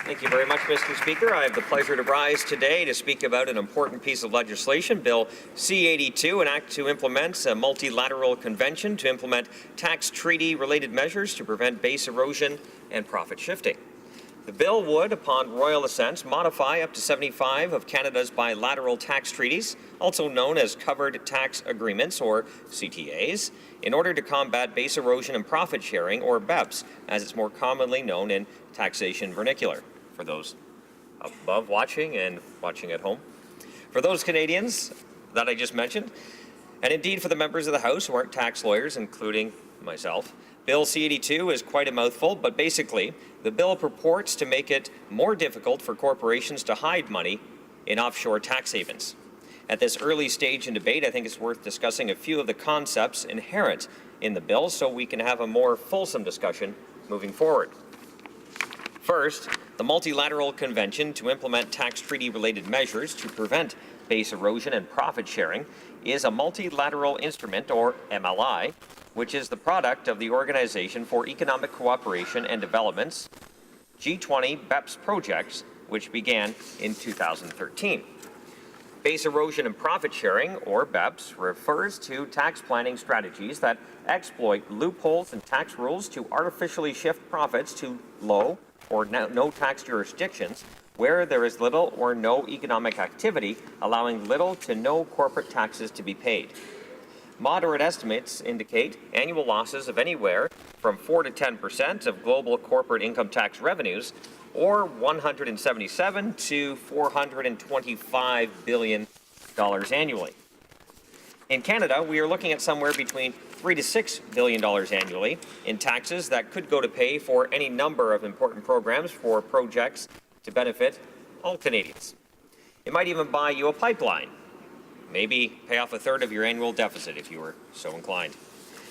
Thank you very much, Mr. Speaker. I have the pleasure to rise today to speak about an important piece of legislation, Bill C-82, an act to implement a multilateral convention to implement tax treaty-related measures to prevent base erosion and profit shifting. The bill would, upon royal assent, modify up to 75 of Canada's bilateral tax treaties, also known as covered tax agreements, or CTAs, in order to combat base erosion and profit sharing, or BEPS, as it's more commonly known in taxation vernacular, for those above watching and watching at home. For those Canadians that I just mentioned, and indeed for the members of the House who aren't tax lawyers, including myself, Bill C-82 is quite a mouthful, but basically, the bill purports to make it more difficult for corporations to hide money in offshore tax havens. At this early stage in debate, I think it's worth discussing a few of the concepts inherent in the bill so we can have a more fulsome discussion moving forward. First, the Multilateral Convention to implement tax treaty-related measures to prevent base erosion and profit sharing is a multilateral instrument, or MLI, which is the product of the Organization for Economic Cooperation and Development's G20 BEPS projects, which began in 2013. Base erosion and profit sharing, or BEPS, refers to tax planning strategies that exploit loopholes in tax rules to artificially shift profits to low or no tax jurisdictions where there is little or no economic activity, allowing little to no corporate taxes to be paid. Moderate estimates indicate annual losses of anywhere from 4 to 10% of global corporate income tax revenues, or $177 to $425 billion annually. In Canada, we are looking at somewhere between $3 to $6 billion annually in taxes that could go to pay for any number of important programs for projects to benefit all Canadians. It might even buy you a pipeline. Maybe pay off a third of your annual deficit if you were so inclined.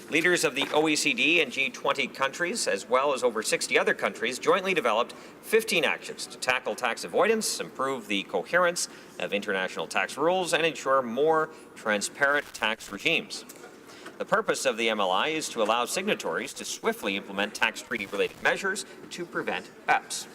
Leaders of the OECD and G20 countries, as well as over 60 other countries, jointly developed 15 actions to tackle tax avoidance, improve the coherence of international tax rules, and ensure more transparent tax regimes. The purpose of the MLI is to allow signatories to swiftly implement tax treaty-related measures to prevent BEPS.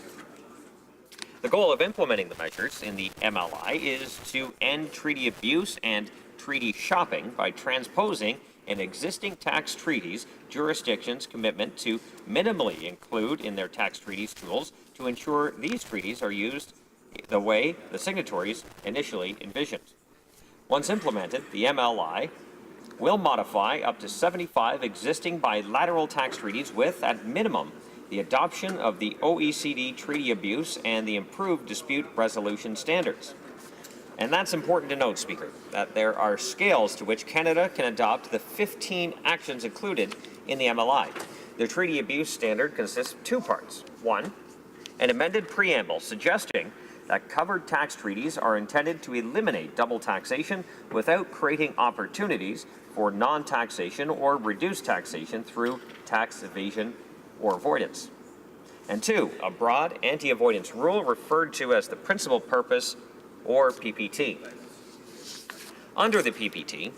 The goal of implementing the measures in the MLI is to end treaty abuse and treaty shopping by transposing an existing tax treaty's jurisdictions' commitment to minimally include in their tax treaties tools to ensure these treaties are used the way the signatories initially envisioned. Once implemented, the MLI will modify up to 75 existing bilateral tax treaties with, at minimum, the adoption of the OECD treaty abuse and the improved dispute resolution standards. And that's important to note, Speaker, that there are scales to which Canada can adopt the 15 actions included in the MLI. The treaty abuse standard consists of two parts. One, an amended preamble suggesting that covered tax treaties are intended to eliminate double taxation without creating opportunities for non-taxation or reduced taxation through tax evasion or avoidance. And two, a broad anti-avoidance rule referred to as the principal purpose, or PPT. Under the PPT,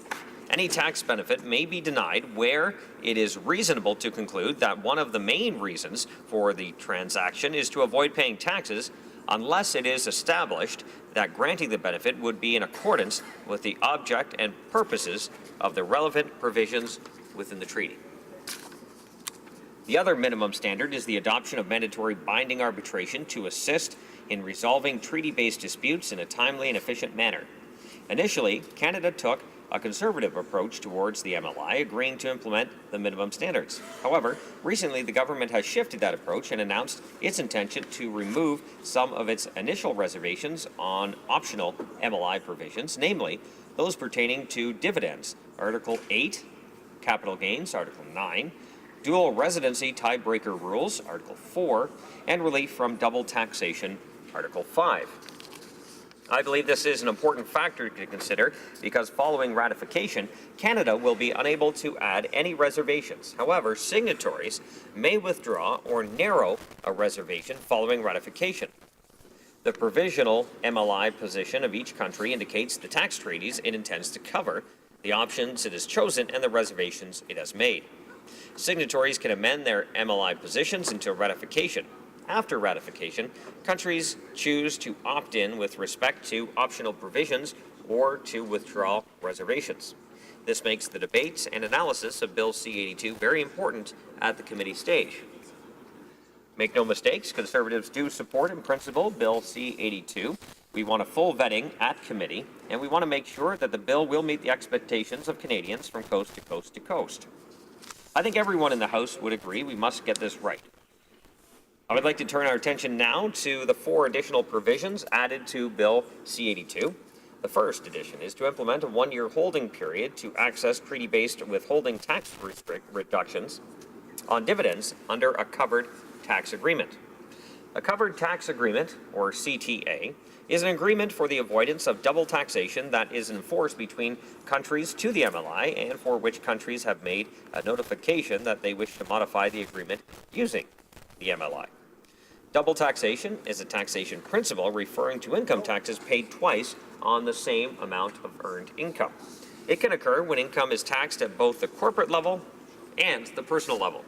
any tax benefit may be denied where it is reasonable to conclude that one of the main reasons for the transaction is to avoid paying taxes unless it is established that granting the benefit would be in accordance with the object and purposes of the relevant provisions within the treaty. The other minimum standard is the adoption of mandatory binding arbitration to assist in resolving treaty-based disputes in a timely and efficient manner. Initially, Canada took a conservative approach towards the MLI, agreeing to implement the minimum standards. However, recently the government has shifted that approach and announced its intention to remove some of its initial reservations on optional MLI provisions, namely those pertaining to dividends, Article 8, capital gains, Article 9, dual residency tiebreaker rules, Article 4, and relief from double taxation, Article 5. I believe this is an important factor to consider because following ratification, Canada will be unable to add any reservations. However, signatories may withdraw or narrow a reservation following ratification. The provisional MLI position of each country indicates the tax treaties it intends to cover, the options it has chosen, and the reservations it has made. Signatories can amend their MLI positions until ratification. after ratification, countries choose to opt in with respect to optional provisions or to withdraw reservations. This makes the debates and analysis of Bill C-82 very important at the committee stage. Make no mistakes, Conservatives do support in principle Bill C-82. We want a full vetting at committee, and we want to make sure that the bill will meet the expectations of Canadians from coast to coast to coast. I think everyone in the House would agree we must get this right. I would like to turn our attention now to the 4 additional provisions added to Bill C-82. The first addition is to implement a 1-year holding period to access treaty-based withholding tax reductions on dividends under a covered tax agreement. A covered tax agreement, or CTA, is an agreement for the avoidance of double taxation that is enforced between countries to the MLI and for which countries have made a notification that they wish to modify the agreement using the MLI. Double taxation is a taxation principle referring to income taxes paid twice on the same amount of earned income. It can occur when income is taxed at both the corporate level and the personal level.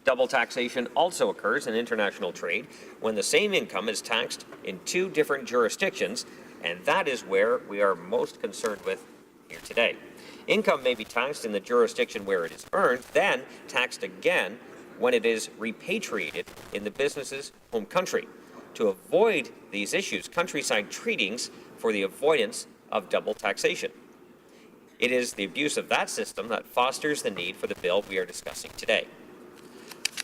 Double taxation also occurs in international trade when the same income is taxed in 2 different jurisdictions, and that is where we are most concerned with here today. Income may be taxed in the jurisdiction where it is earned, then taxed again when it is repatriated in the business's home country. To avoid these issues, countries sign treaties for the avoidance of double taxation. It is the abuse of that system that fosters the need for the bill we are discussing today.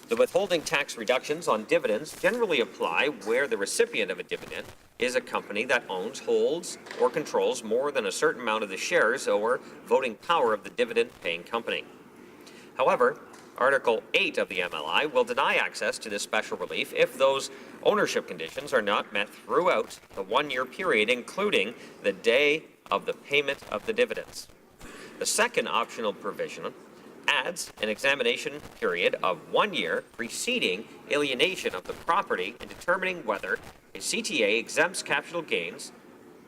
The withholding tax reductions on dividends generally apply where the recipient of a dividend is a company that owns, holds, or controls more than a certain amount of the shares or voting power of the dividend-paying company. However, Article 8 of the MLI will deny access to this special relief if those ownership conditions are not met throughout the 1-year period, including the day of the payment of the dividends. The second optional provision adds an examination period of 1 year preceding alienation of the property in determining whether a CTA exempts capital gains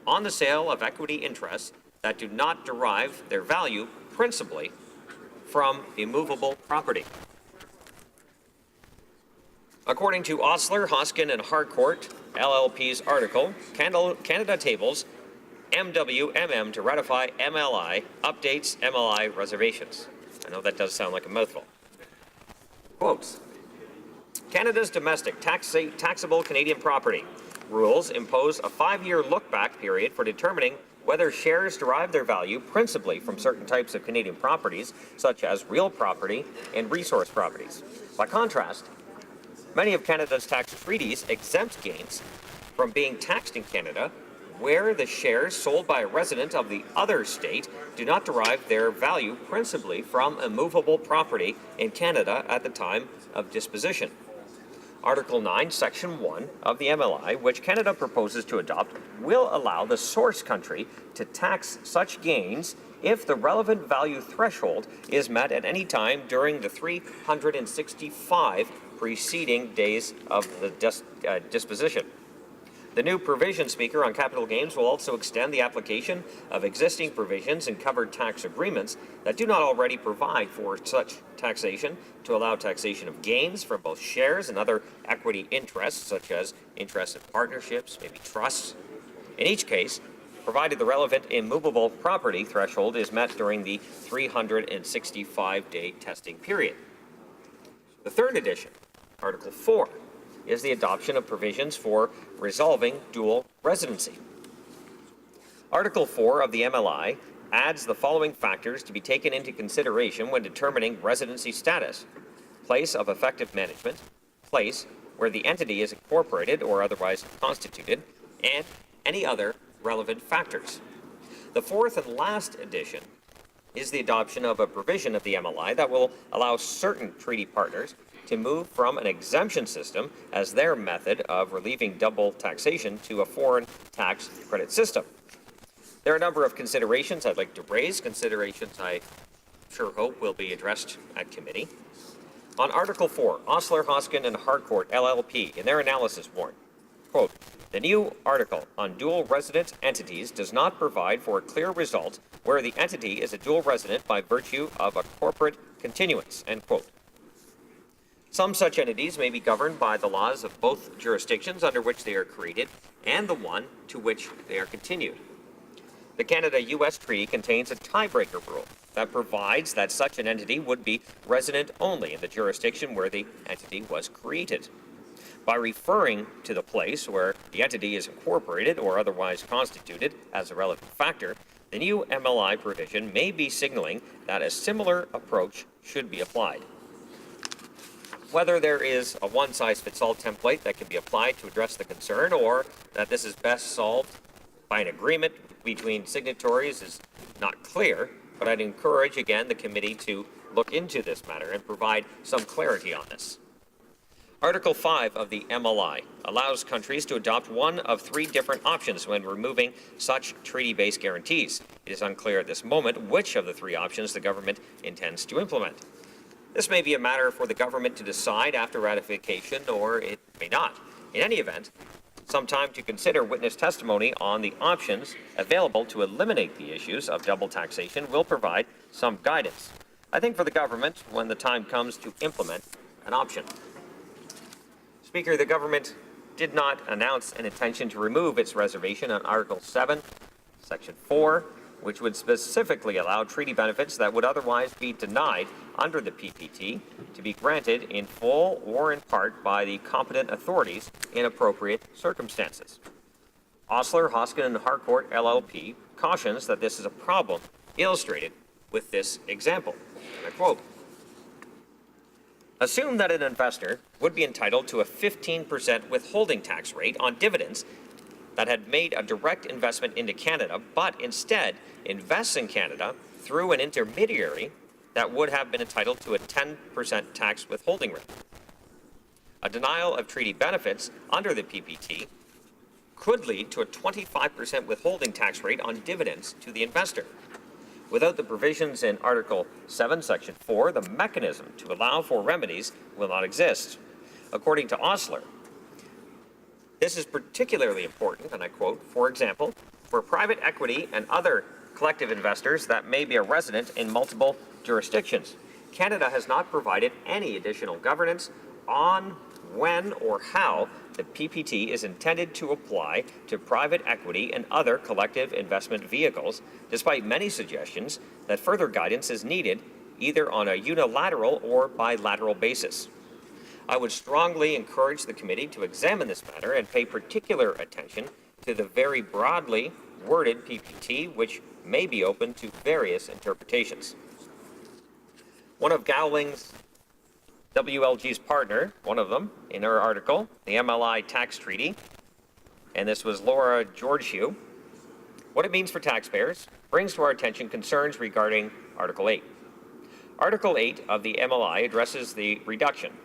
on the sale of equity interests that do not derive their value principally from immovable property. According to Osler, Hoskin, and Harcourt, LLP's article, Canada tables MWMM to ratify MLI, updates MLI reservations. I know that does sound like a mouthful. Quotes. Canada's domestic taxable Canadian property rules impose a 5-year look-back period for determining whether shares derive their value principally from certain types of Canadian properties, such as real property and resource properties. By contrast, many of Canada's tax treaties exempt gains from being taxed in Canada where the shares sold by a resident of the other state do not derive their value principally from immovable property in Canada at the time of disposition. Article 9, Section 1 of the MLI, which Canada proposes to adopt, will allow the source country to tax such gains if the relevant value threshold is met at any time during the 365 preceding days of the disposition. The new provision, Speaker, on capital gains will also extend the application of existing provisions in covered tax agreements that do not already provide for such taxation to allow taxation of gains from both shares and other equity interests, such as interest in partnerships, maybe trusts. In each case, provided the relevant immovable property threshold is met during the 365-day testing period. The third addition, Article 4, is the adoption of provisions for resolving dual residency. Article 4 of the MLI adds the following factors to be taken into consideration when determining residency status: place of effective management, place where the entity is incorporated or otherwise constituted, and any other relevant factors. The fourth and last addition is the adoption of a provision of the MLI that will allow certain treaty partners to move from an exemption system as their method of relieving double taxation to a foreign tax credit system. There are a number of considerations I'd like to raise, considerations I sure hope will be addressed at committee. On Article 4, Osler, Hoskin, and Harcourt, LLP, in their analysis warn, quote, the new article on dual resident entities does not provide for a clear result where the entity is a dual resident by virtue of a corporate continuance, end quote. Some such entities may be governed by the laws of both jurisdictions under which they are created and the one to which they are continued. The Canada-U.S. Treaty contains a tiebreaker rule that provides that such an entity would be resident only in the jurisdiction where the entity was created. By referring to the place where the entity is incorporated or otherwise constituted as a relevant factor, the new MLI provision may be signaling that a similar approach should be applied. Whether there is a one-size-fits-all template that can be applied to address the concern or that this is best solved by an agreement between signatories is not clear, but I'd encourage again the committee to look into this matter and provide some clarity on this. Article 5 of the MLI allows countries to adopt one of three different options when removing such treaty-based guarantees. It is unclear at this moment which of the three options the government intends to implement. This may be a matter for the government to decide after ratification, or it may not. In any event, some time to consider witness testimony on the options available to eliminate the issues of double taxation will provide some guidance, I think, for the government when the time comes to implement an option. Speaker, the government did not announce an intention to remove its reservation on Article 7, Section 4, which would specifically allow treaty benefits that would otherwise be denied under the PPT to be granted in full or in part by the competent authorities in appropriate circumstances. Osler, Hoskin, and Harcourt LLP cautions that this is a problem illustrated with this example. And I quote, "Assume that an investor would be entitled to a 15% withholding tax rate on dividends that had made a direct investment into Canada, but instead invests in Canada through an intermediary that would have been entitled to a 10% tax withholding rate. A denial of treaty benefits under the PPT could lead to a 25% withholding tax rate on dividends to the investor. Without the provisions in Article 7, Section 4, the mechanism to allow for remedies will not exist." According to Osler, this is particularly important, and I quote, "For example, for private equity and other collective investors that may be a resident in multiple jurisdictions. Canada has not provided any additional governance on when or how the PPT is intended to apply to private equity and other collective investment vehicles, despite many suggestions that further guidance is needed either on a unilateral or bilateral basis. I would strongly encourage the committee to examine this matter and pay particular attention to the very broadly worded PPT, which may be open to various interpretations." One of Gowling's WLG's partner, one of them, in her article, the MLI Tax Treaty, and this was Laura Georgiou, "What it means for taxpayers brings to our attention concerns regarding Article 8. Article 8 of the MLI addresses the reduction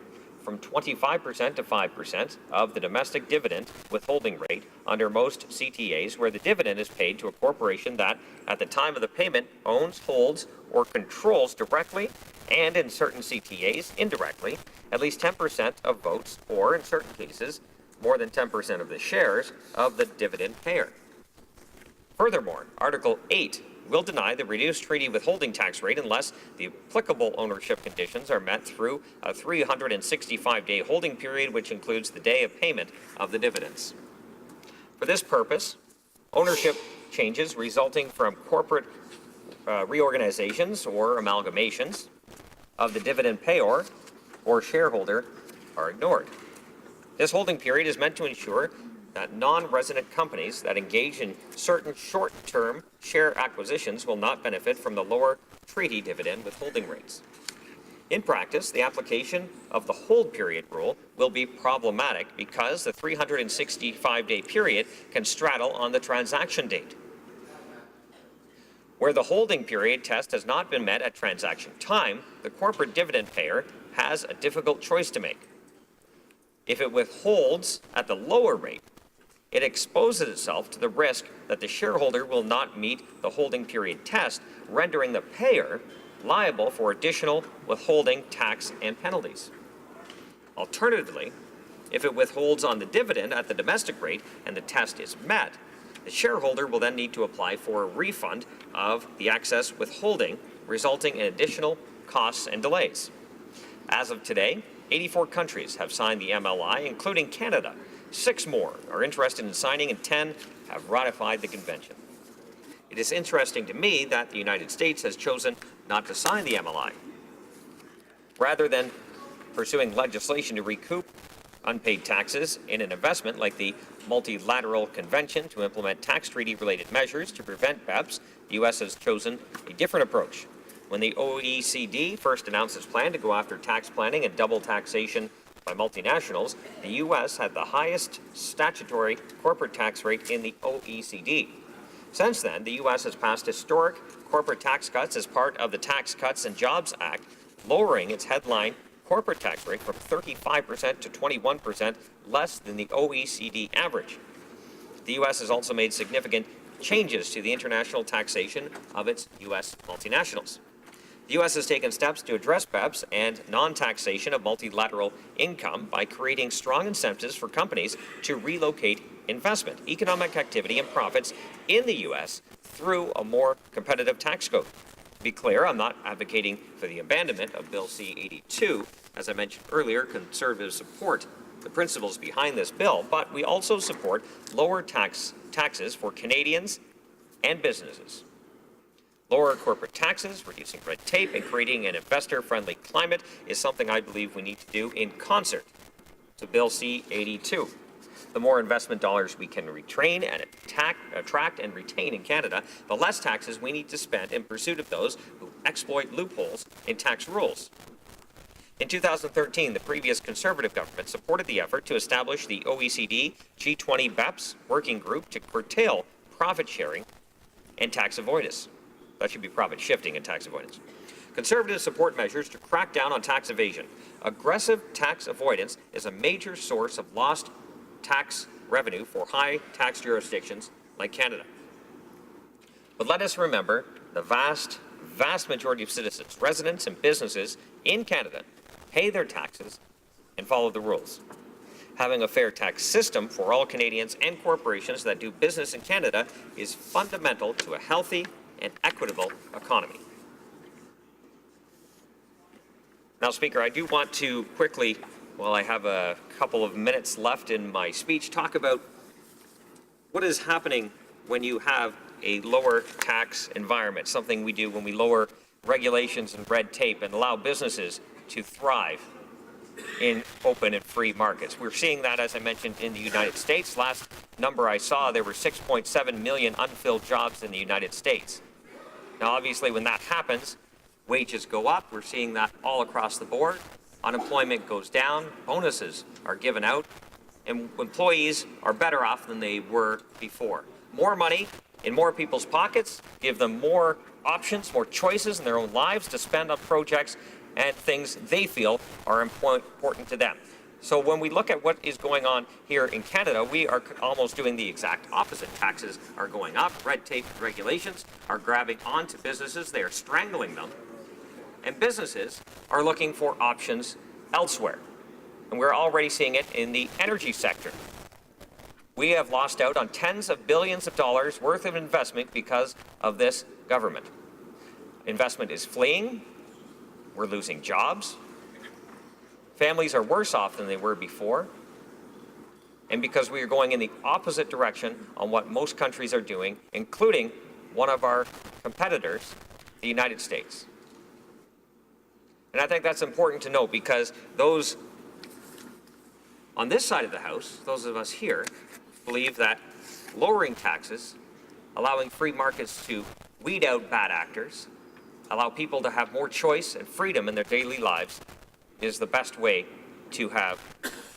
from 25% to 5% of the domestic dividend withholding rate under most CTAs where the dividend is paid to a corporation that, at the time of the payment, owns, holds, or controls directly, and in certain CTAs, indirectly, at least 10% of votes, or in certain cases, more than 10% of the shares of the dividend payer. Furthermore, Article 8 will deny the reduced treaty withholding tax rate unless the applicable ownership conditions are met through a 365-day holding period, which includes the day of payment of the dividends. For this purpose, ownership changes resulting from corporate reorganizations or amalgamations of the dividend payer or shareholder are ignored. This holding period is meant to ensure that non-resident companies that engage in certain short-term share acquisitions will not benefit from the lower treaty dividend withholding rates. In practice, the application of the hold period rule will be problematic because the 365-day period can straddle on the transaction date. Where the holding period test has not been met at transaction time, the corporate dividend payer has a difficult choice to make. If it withholds at the lower rate, it exposes itself to the risk that the shareholder will not meet the holding period test, rendering the payer liable for additional withholding tax and penalties. Alternatively, if it withholds on the dividend at the domestic rate and the test is met, the shareholder will then need to apply for a refund of the excess withholding, resulting in additional costs and delays. As of today, 84 countries have signed the MLI, including Canada. 6 more are interested in signing, and 10 have ratified the convention. It is interesting to me that the United States has chosen not to sign the MLI. Rather than pursuing legislation to recoup unpaid taxes in an investment like the multilateral convention to implement tax treaty-related measures to prevent BEPS, the U.S. has chosen a different approach. When the OECD first announced its plan to go after tax planning and double taxation by multinationals, the U.S. had the highest statutory corporate tax rate in the OECD. Since then, the U.S. has passed historic corporate tax cuts as part of the Tax Cuts and Jobs Act, lowering its headline corporate tax rate from 35% to 21%, less than the OECD average. The U.S. has also made significant changes to the international taxation of its U.S. multinationals. The U.S. has taken steps to address BEPS and non-taxation of multilateral income by creating strong incentives for companies to relocate investment, economic activity, and profits in the U.S. through a more competitive tax code. To be clear, I'm not advocating for the abandonment of Bill C-82. As I mentioned earlier, Conservatives support the principles behind this bill, but we also support lower taxes for Canadians and businesses. Lower corporate taxes, reducing red tape, and creating an investor-friendly climate is something I believe we need to do in concert to Bill C-82. The more investment dollars we can retrain and attract and retain in Canada, the less taxes we need to spend in pursuit of those who exploit loopholes in tax rules. In 2013, the previous Conservative government supported the effort to establish the OECD G20 BEPS working group to curtail profit sharing and tax avoidance. That should be profit shifting and tax avoidance. Conservatives support measures to crack down on tax evasion. Aggressive tax avoidance is a major source of lost tax revenue for high tax jurisdictions like Canada. But let us remember the vast majority of citizens, residents, and businesses in Canada pay their taxes and follow the rules. Having a fair tax system for all Canadians and corporations that do business in Canada is fundamental to a healthy and equitable economy. Now, Speaker, I do want to quickly, while I have a couple of minutes left in my speech, talk about what is happening when you have a lower tax environment, something we do when we lower regulations and red tape and allow businesses to thrive in open and free markets. We're seeing that, as I mentioned, in the United States. Last number I saw, there were 6.7 million unfilled jobs in the United States. Now, obviously, when that happens, wages go up. We're seeing that all across the board. Unemployment goes down, bonuses are given out, and employees are better off than they were before. More money in more people's pockets, give them more options, more choices in their own lives to spend on projects and things they feel are important to them. So when we look at what is going on here in Canada, we are almost doing the exact opposite. Taxes are going up, red tape and regulations are grabbing onto businesses, they are strangling them, and businesses are looking for options elsewhere. And we're already seeing it in the energy sector. We have lost out on tens of billions of dollars worth of investment because of this government. Investment is fleeing. We're losing jobs. Families are worse off than they were before. And because we are going in the opposite direction on what most countries are doing, including one of our competitors, the United States. And I think that's important to note because those on this side of the House, those of us here, believe that lowering taxes, allowing free markets to weed out bad actors, allow people to have more choice and freedom in their daily lives is the best way to have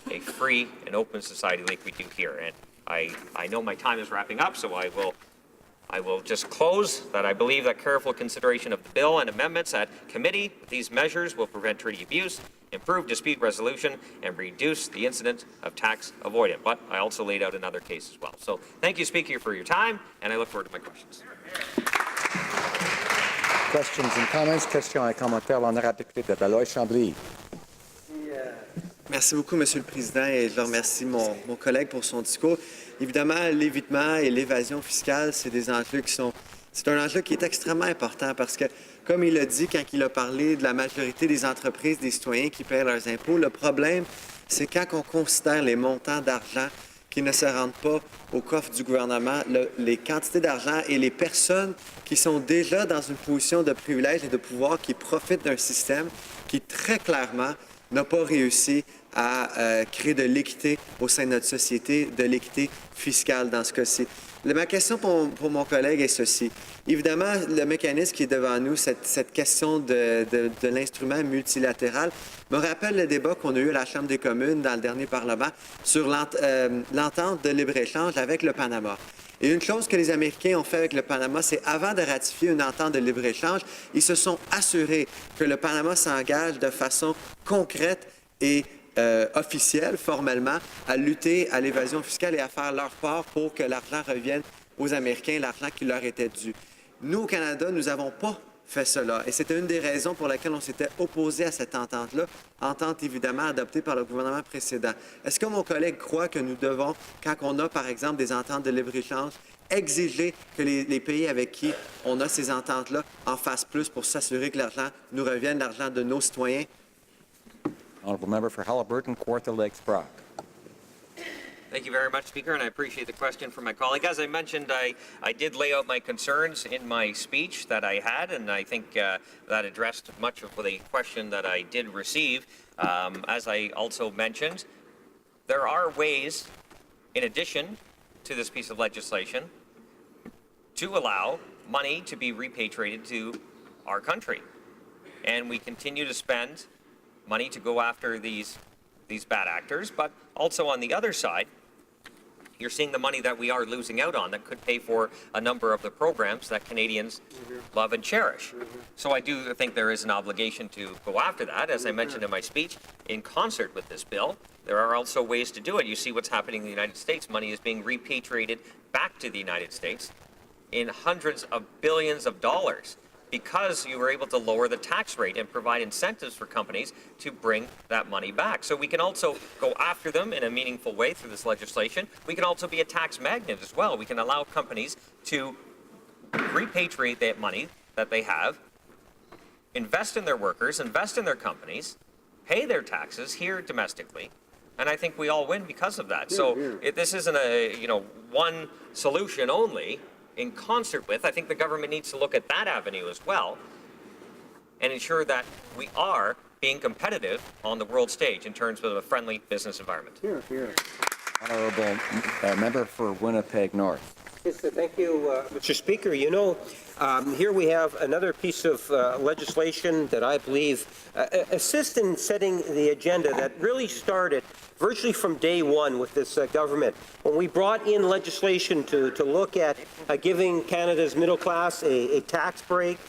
a free and open society like we do here. And I know my time is wrapping up, so I will just close that I believe that careful consideration of the bill and amendments at committee, these measures will prevent treaty abuse, improve dispute resolution, and reduce the incidence of tax avoidance. But I also laid out another case as well. So thank you, Speaker, for your time, and I look forward to my questions. Questions and comments. Questions et commentaires. L'honorable député de Beloeil-Chambly. Merci beaucoup, Monsieur le Président, et je remercie mon collègue pour son discours. Évidemment, l'évitement et l'évasion fiscale, c'est des enjeux qui sont C'est un enjeu qui est extrêmement important parce que, comme il a dit quand il a parlé de la majorité des entreprises, des citoyens qui paient leurs impôts, le problème, c'est quand on considère les montants d'argent qui ne se rendent pas au coffre du gouvernement, les quantités d'argent et les personnes qui sont déjà dans une position de privilège et de pouvoir, qui profitent d'un système qui, très clairement, n'a pas réussi à créer de l'équité au sein de notre société, de l'équité fiscale dans ce cas-ci. Ma question pour mon collègue est ceci. Évidemment, le mécanisme qui est devant nous, cette question de l'instrument multilatéral, me rappelle le débat qu'on a eu à la Chambre des communes dans le dernier Parlement sur l'entente de libre-échange avec le Panama. Et une chose que les Américains ont fait avec le Panama, c'est avant de ratifier une entente de libre-échange, ils se sont assurés que le Panama s'engage de façon concrète et officielle, formellement, à lutter à l'évasion fiscale et à faire leur part pour que l'argent revienne aux Américains, l'argent qui leur était dû. Nous, au Canada, nous n'avons pas fait cela. Et c'était une des raisons pour lesquelles on s'était opposé à cette entente-là, entente évidemment adoptée par le gouvernement précédent. Est-ce que mon collègue croit que nous devons, quand on a par exemple des ententes de libre-échange, exiger que les pays avec qui on a ces ententes-là en fassent plus pour s'assurer que l'argent nous revienne, l'argent de nos citoyens? Honourable member for Haliburton-Kawartha Lakes Brock. Thank you very much, Speaker, and I appreciate the question from my colleague. As I mentioned, I did lay out my concerns in my speech that I had, and I think that addressed much of the question that I did receive. As I also mentioned, there are ways, in addition to this piece of legislation, to allow money to be repatriated to our country. And we continue to spend money to go after these bad actors, but also on the other side, you're seeing the money that we are losing out on that could pay for a number of the programs that Canadians love and cherish. So I do think there is an obligation to go after that. As I mentioned in my speech, in concert with this bill, there are also ways to do it. You see what's happening in the United States. Money is being repatriated back to the United States in hundreds of billions of dollars, because you were able to lower the tax rate and provide incentives for companies to bring that money back. So we can also go after them in a meaningful way through this legislation. We can also be a tax magnet as well. We can allow companies to repatriate that money that they have, invest in their workers, invest in their companies, pay their taxes here domestically, and I think we all win because of that. This isn't a one solution only. In concert with, I think the government needs to look at that avenue as well and ensure that we are being competitive on the world stage in terms of a friendly business environment. Honourable member for Winnipeg North. Yes, thank you, Mr. Speaker. Here we have another piece of legislation that I believe assists in setting the agenda that really started virtually from day one with this government. When we brought in legislation to look at giving Canada's middle class a tax break,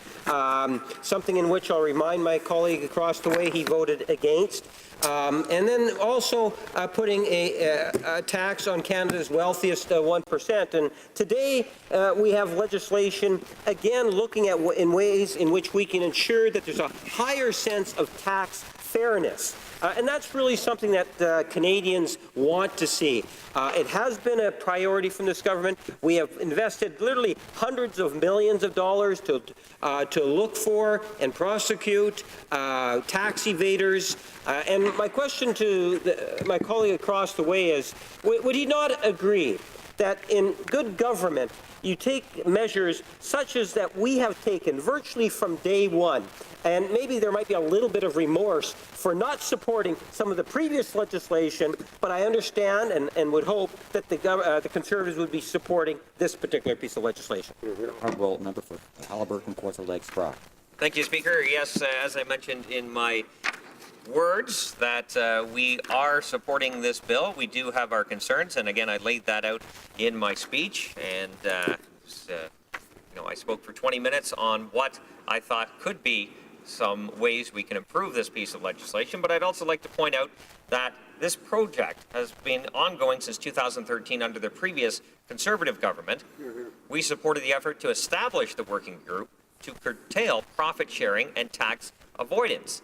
something in which I'll remind my colleague across the way he voted against. And then also putting a tax on Canada's wealthiest 1%. And today we have legislation, again, looking at in ways in which we can ensure that there's a higher sense of tax fairness. And that's really something that Canadians want to see. It has been a priority from this government. We have invested literally hundreds of millions of dollars to look for and prosecute tax evaders. And my question to my colleague across the way is, would he not agree that in good government, you take measures such as that we have taken virtually from day one, and maybe there might be a little bit of remorse for not supporting some of the previous legislation, but I understand and would hope that the Conservatives would be supporting this particular piece of legislation. Honourable member for Haliburton-Kawartha Lakes Brock. Thank you, Speaker. Yes, as I mentioned in my words, that we are supporting this bill. We do have our concerns, and again, I laid that out in my speech, and I spoke for 20 minutes on what I thought could be some ways we can improve this piece of legislation. But I'd also like to point out that this project has been ongoing since 2013 under the previous Conservative government. We supported the effort to establish the working group to curtail profit sharing and tax avoidance.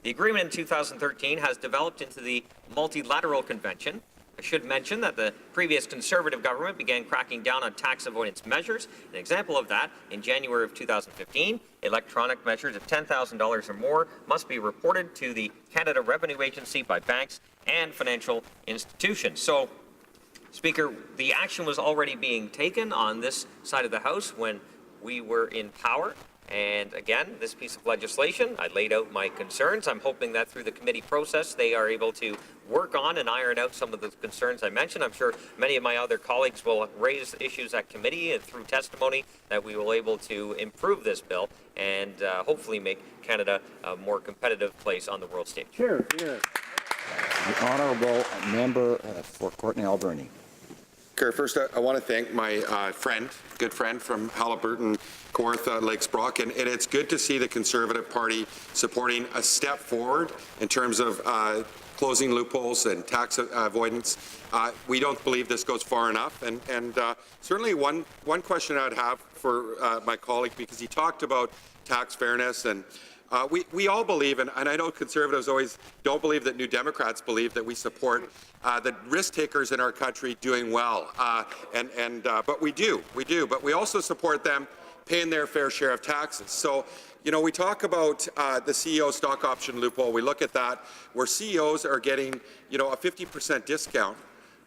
The agreement in 2013 has developed into the multilateral convention I should mention that the previous Conservative government began cracking down on tax avoidance measures. An example of that, in January of 2015, electronic measures of $10,000 or more must be reported to the Canada Revenue Agency by banks and financial institutions. So, Speaker, the action was already being taken on this side of the House when we were in power. And again, this piece of legislation, I laid out my concerns. I'm hoping that through the committee process, they are able to work on and iron out some of the concerns I mentioned. I'm sure many of my other colleagues will raise issues at committee and through testimony that we will able to improve this bill and hopefully make Canada a more competitive place on the world stage. Here. The honourable member for Courtenay Alberni. First, I want to thank my good friend from Haliburton-Kawartha, Lakes Brock, and it's good to see the Conservative Party supporting a step forward in terms of closing loopholes and tax avoidance. We don't believe this goes far enough, and certainly one question I would have for my colleague, because he talked about tax fairness, and we all believe, and I know Conservatives always don't believe that New Democrats believe that we support the risk takers in our country doing well, but we do, but we also support them paying their fair share of taxes. So, you know, we talk about the CEO stock option loophole. We look at that where CEOs are getting, you know, a 50% discount.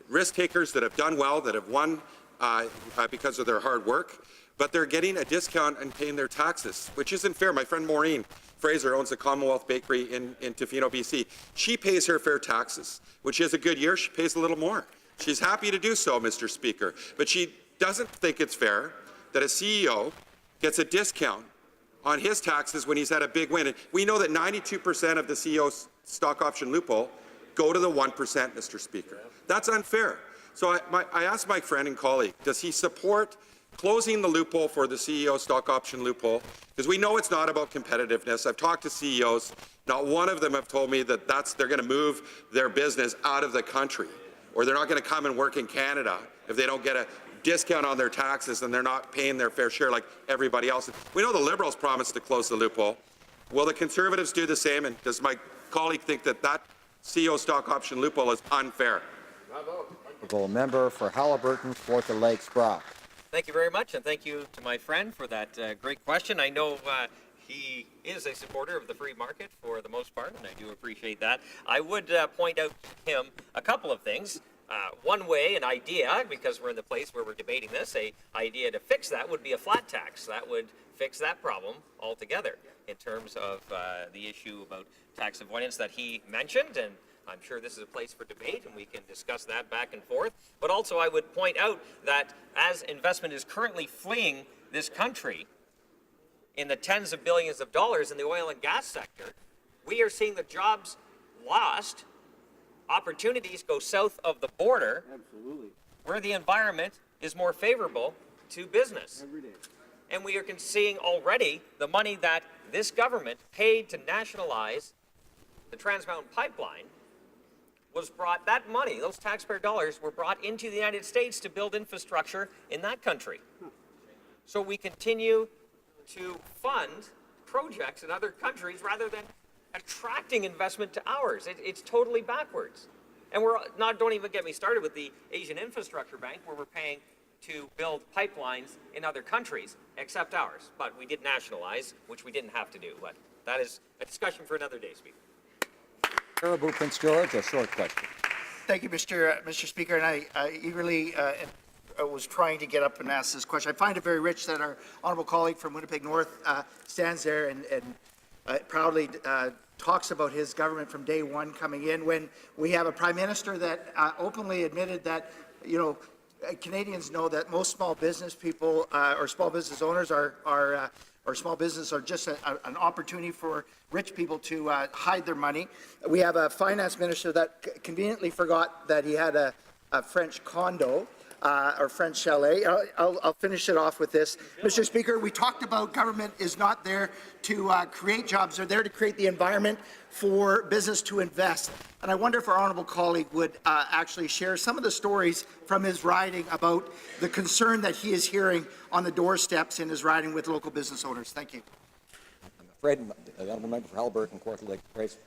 Risk takers that have done well, that have won because of their hard work, but they're getting a discount and paying their taxes, which isn't fair. My friend Maureen Fraser owns a Commonwealth Bakery in Tofino, BC. She pays her fair taxes. When she has a good year, she pays a little more. She's happy to do so, Mr. Speaker. But she doesn't think it's fair that a CEO gets a discount on his taxes when he's had a big win. And we know that 92% of the CEO stock option loophole go to the 1%, Mr. Speaker. That's unfair. So I asked my friend and colleague, does he support closing the loophole for the CEO stock option loophole? Because we know it's not about competitiveness. I've talked to CEOs. Not one of them have told me that they're going to move their business out of the country, or they're not going to come and work in Canada if they don't get a discount on their taxes and they're not paying their fair share like everybody else. We know the Liberals promised to close the loophole. Will the Conservatives do the same? And does my colleague think that that CEO stock option loophole is unfair? Honourable member for Haliburton-Kawartha Lakes Brock. Thank you very much, and thank you to my friend for that great question. I know he is a supporter of the free market for the most part, and I do appreciate that. I would point out to him a couple of things. One way, an idea, because we're in the place where we're debating this, an idea to fix that would be a flat tax. That would fix that problem altogether in terms of the issue about tax avoidance that he mentioned, and I'm sure this is a place for debate, and we can discuss that back and forth. But also I would point out that as investment is currently fleeing this country in the tens of billions of dollars in the oil and gas sector, we are seeing the jobs lost, opportunities go south of the border, where the environment is more favorable to business. And we are seeing already the money that this government paid to nationalize the Trans Mountain Pipeline was brought, that money, those taxpayer dollars were brought into the United States to build infrastructure in that country. So we continue to fund projects in other countries rather than attracting investment to ours. It's totally backwards. And don't even get me started with the Asian Infrastructure Bank, where we're paying to build pipelines in other countries, except ours. But we did nationalize, which we didn't have to do. But that is a discussion for another day, Speaker. Caribou Prince George, a short question. Thank you, Mr. Speaker, and I eagerly was trying to get up and ask this question. I find it very rich that our honourable colleague from Winnipeg North stands there and proudly talks about his government from day one coming in, when we have a Prime Minister that openly admitted that, you know, Canadians know that most small business people or small business owners or small business are just an opportunity for rich people to hide their money. We have a finance minister that conveniently forgot that he had a French condo or French chalet. I'll finish it off with this. Mr. Speaker, we talked about government is not there to create jobs. They're there to create the environment for business to invest. And I wonder if our honourable colleague would actually share some of the stories from his riding about the concern that he is hearing on the doorsteps in his riding with local business owners. Thank you. afraid the honourable member for Haliburton-Kawartha Lake Grace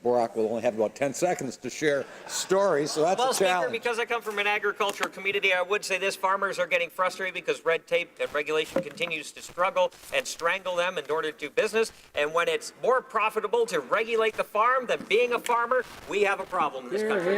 Borak will only have about 10 seconds to share stories, so that's Well, a Speaker, challenge. because I come from an agricultural community, I would say this: farmers are getting frustrated because red tape and regulation continues to struggle and strangle them in order to do business. And when it's more profitable to regulate the farm than being a farmer, we have a problem in this country.